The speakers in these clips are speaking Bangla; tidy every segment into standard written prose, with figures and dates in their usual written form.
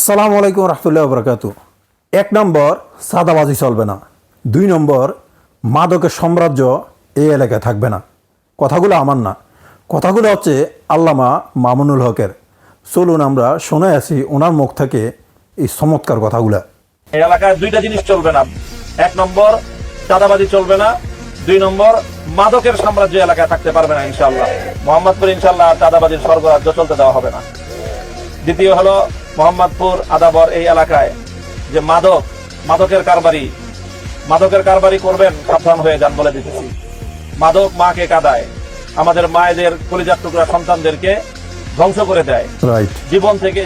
আসসালামু আলাইকুম রহমতুল্লাহ বরকাতু। 1 নম্বর সাদাবাজি চলবে না, 2 নম্বর মাদকের সাম্রাজ্য এই এলাকায় থাকবে না। কথাগুলো আমার না, কথাগুলো হচ্ছে আল্লামা মামুনুল হকের। চলুন আমরা শুনে আসি ওনার মুখ থেকে এই চমৎকার কথাগুলো। এই এলাকায় 2টা জিনিস চলবে না। 1 নম্বর চাঁদাবাজি চলবে না, 2 নম্বর মাদকের সাম্রাজ্য এলাকায় থাকতে পারবে না ইনশাআল্লাহ। মোহাম্মদপুর ইনশাআল্লাহ চাঁদাবাজির স্বর্গরাজ্য চলতে দেওয়া হবে না। দ্বিতীয় হলো মোহাম্মদপুর আদাবর এই এলাকায় যে মাদকের কারবারি করবেন, সাবধান হয়ে যান বলে দিতেছি। মাদক মাকে কাঁদায়, আমাদের মায়েদের কলিজার টুকরা সন্তানদেরকে ধ্বংস করে দেয়,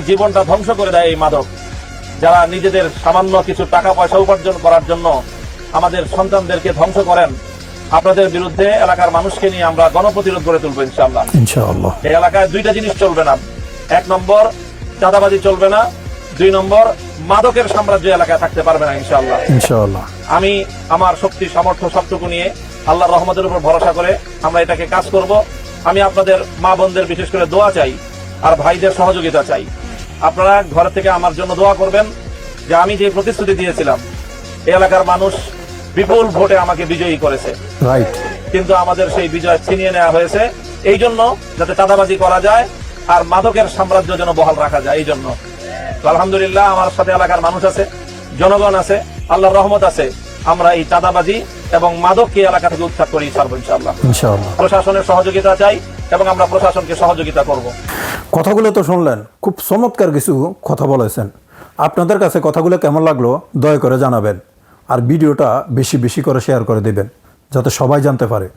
জীবনটা ধ্বংস করে দেয় এই মাদক। যারা নিজেদের সামান্য কিছু টাকা পয়সা উপার্জন করার জন্য আমাদের সন্তানদেরকে ধ্বংস করেন, আপনাদের বিরুদ্ধে এলাকার মানুষকে নিয়ে আমরা গণপ্রতিরোধ গড়ে তুলবো ইনশাআল্লাহ। এই এলাকায় 2টা জিনিস চলবে না। 1 নম্বর চাঁদাবাজি চলবে না, 2 নম্বর মাদকের সাম্রাজ্য এলাকায় থাকতে পারবে না ইনশাআল্লাহ। আমি আমার শক্তি সামর্থ্য সবটুকু নিয়ে আল্লাহর রহমতের উপর ভরসা করে আমরা এটাকে কাজ করব। আমি আপনাদের মা বোনদের বিশেষ করে দোয়া চাই আর ভাইদের সহযোগিতা চাই। আপনারা ঘর থেকে আমার জন্য দোয়া করবেন যে আমি যে প্রতিশ্রুতি দিয়েছিলাম, এই এলাকার মানুষ বিপুল ভোটে আমাকে বিজয়ী করেছে, কিন্তু আমাদের সেই বিজয় ছিনিয়ে নেওয়া হয়েছে এই জন্য যাতে চাঁদাবাজি করা যায় আর মাদকের সাম্রাজ্য যেন বহাল রাখা যায়। এই জন্য আলহামদুলিল্লাহ আমার সাথে এলাকার মানুষ আছে, জনগণ আছে, আল্লাহর রহমত আছে। আমরা এই চাঁদাবাজি এবং মাদককে এলাকা থেকে উৎখাত করি ছাড়বো ইনশাআল্লাহ। প্রশাসনের সহযোগিতা চাই এবং আমরা প্রশাসনকে সহযোগিতা করব। কথাগুলো তো শুনলেন, খুব চমৎকার কিছু কথা বলেছেন। আপনাদের কাছে কথাগুলো কেমন লাগলো দয়া করে জানাবেন, আর ভিডিওটা বেশি বেশি করে শেয়ার করে দেবেন যাতে সবাই জানতে পারে।